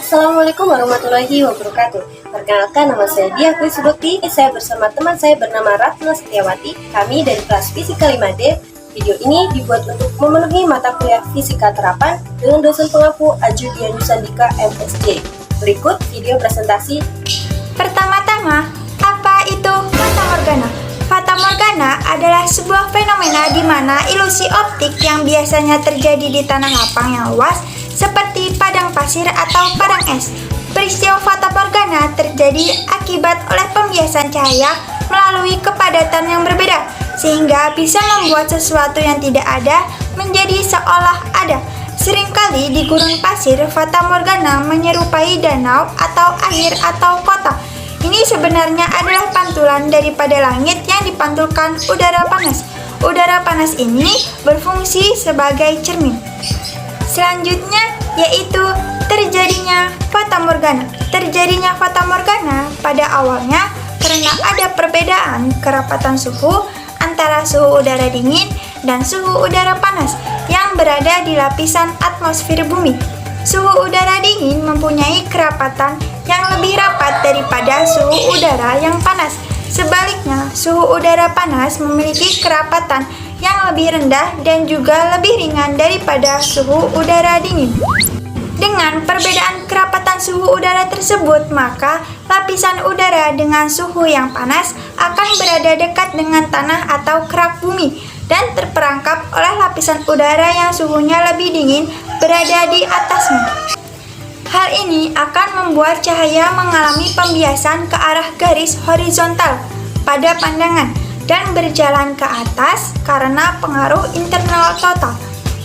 Assalamualaikum warahmatullahi wabarakatuh. Perkenalkan, nama saya Dia Kwisubekti. Saya bersama teman saya bernama Ratna Setiawati. Kami dari kelas Fisika 5D. Video ini dibuat untuk memenuhi mata kuliah Fisika Terapan dengan dosen pengampu Ajudian Nusandika MSc. Berikut video presentasi. Pertama-tama, apa itu fata morgana? Fata morgana adalah sebuah fenomena di mana ilusi optik yang biasanya terjadi di tanah lapang yang luas seperti padang pasir atau padang es. Peristiwa fata morgana terjadi akibat oleh pembiasan cahaya melalui kepadatan yang berbeda, sehingga bisa membuat sesuatu yang tidak ada menjadi seolah ada. Seringkali di gurun pasir, fata morgana menyerupai danau atau air atau kota. Ini sebenarnya adalah pantulan daripada langit yang dipantulkan udara panas. Udara panas ini berfungsi sebagai cermin. Selanjutnya yaitu terjadinya fata morgana. Terjadinya fata morgana pada awalnya karena ada perbedaan kerapatan suhu antara suhu udara dingin dan suhu udara panas yang berada di lapisan atmosfer bumi. Suhu udara dingin mempunyai kerapatan yang lebih rapat daripada suhu udara yang panas. Sebaliknya, suhu udara panas memiliki kerapatan yang lebih rendah dan juga lebih ringan daripada suhu udara dingin. Dengan perbedaan kerapatan suhu udara tersebut, maka lapisan udara dengan suhu yang panas akan berada dekat dengan tanah atau kerak bumi dan terperangkap oleh lapisan udara yang suhunya lebih dingin berada di atasnya. Hal ini akan membuat cahaya mengalami pembiasan ke arah garis horizontal pada pandangan dan berjalan ke atas karena pengaruh internal total.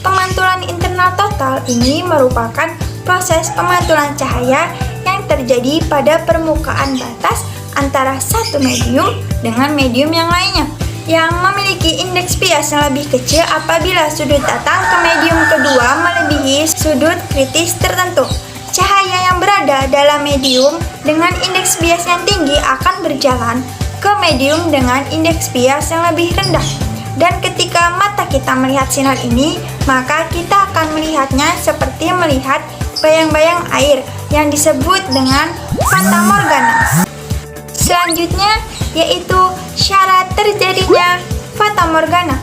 Pemantulan internal total ini merupakan proses pemantulan cahaya yang terjadi pada permukaan batas antara satu medium dengan medium yang lainnya, yang memiliki indeks bias yang lebih kecil apabila sudut datang ke medium kedua melebihi sudut kritis tertentu. Cahaya yang berada dalam medium dengan indeks bias yang tinggi akan berjalan ke medium dengan indeks bias yang lebih rendah. Dan ketika mata kita melihat sinar ini, maka kita akan melihatnya seperti melihat bayang-bayang air yang disebut dengan fata morgana. Selanjutnya yaitu syarat terjadinya fata morgana.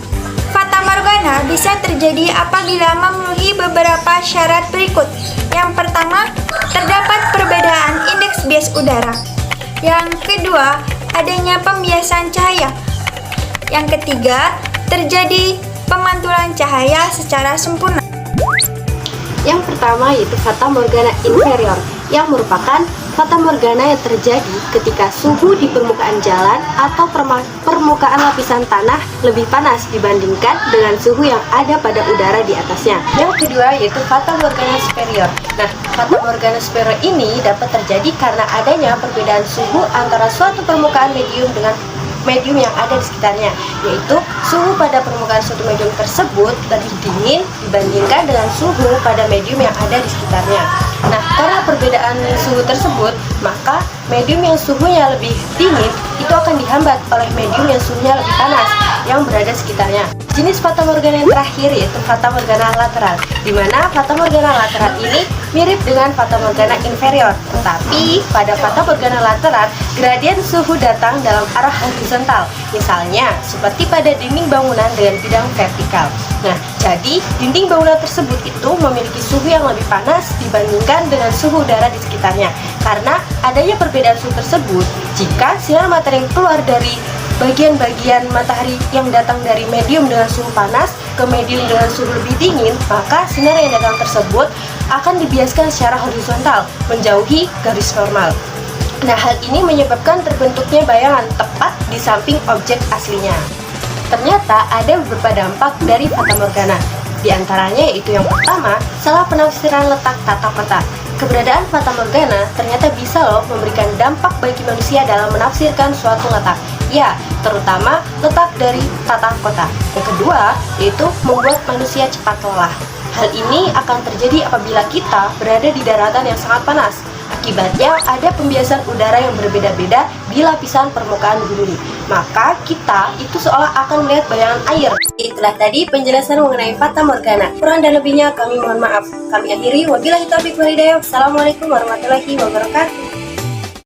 Fata morgana bisa terjadi apabila memenuhi beberapa syarat berikut. Yang pertama, terdapat perbedaan indeks bias udara. Yang kedua, adanya pembiasan cahaya. Yang ketiga, terjadi pemantulan cahaya secara sempurna. Yang pertama yaitu fata morgana inferior, yang merupakan fata morgana yang terjadi ketika suhu di permukaan jalan atau permukaan lapisan tanah lebih panas dibandingkan dengan suhu yang ada pada udara di atasnya. Yang kedua yaitu fata morgana superior. Nah, fata morgana superior ini dapat terjadi karena adanya perbedaan suhu antara suatu permukaan medium dengan medium yang ada di sekitarnya, yaitu suhu pada permukaan suatu medium tersebut lebih dingin dibandingkan dengan suhu pada medium yang ada di sekitarnya. Nah, karena perbedaan suhu tersebut, maka medium yang suhunya lebih dingin itu akan dihambat oleh medium yang suhunya lebih panas yang berada di sekitarnya. Jenis fata morgana yang terakhir yaitu fata morgana lateral, di mana fata morgana lateral ini mirip dengan fata morgana inferior, tetapi pada fata morgana lateral gradien suhu datang dalam arah horizontal, misalnya seperti pada dinding bangunan dengan bidang vertikal. Nah, jadi dinding bangunan tersebut itu memiliki suhu yang lebih panas dibandingkan dengan suhu udara di sekitarnya. Karena adanya perbedaan suhu tersebut, jika sinar matahari yang keluar dari bagian-bagian matahari yang datang dari medium dengan suhu panas ke medium dengan suhu lebih dingin, maka sinar yang datang tersebut akan dibiaskan secara horizontal, menjauhi garis normal. Nah, hal ini menyebabkan terbentuknya bayangan tepat di samping objek aslinya. Ternyata ada beberapa dampak dari fata morgana. Di antaranya yaitu yang pertama, salah penafsiran letak tata kota. Keberadaan fata morgana ternyata bisa memberikan dampak bagi manusia dalam menafsirkan suatu letak. Ya, terutama letak dari tata kota. Yang kedua, yaitu membuat manusia cepat lelah. Hal ini akan terjadi apabila kita berada di daratan yang sangat panas. Akibatnya ada pembiasan udara yang berbeda-beda di lapisan permukaan bumi. Maka kita itu seolah akan melihat bayangan air. Itulah tadi penjelasan mengenai Fata Morgana. Kurang dan lebihnya kami mohon maaf. Kami akhiri, wabillahi taufiq wal hidayah. Assalamualaikum warahmatullahi wabarakatuh.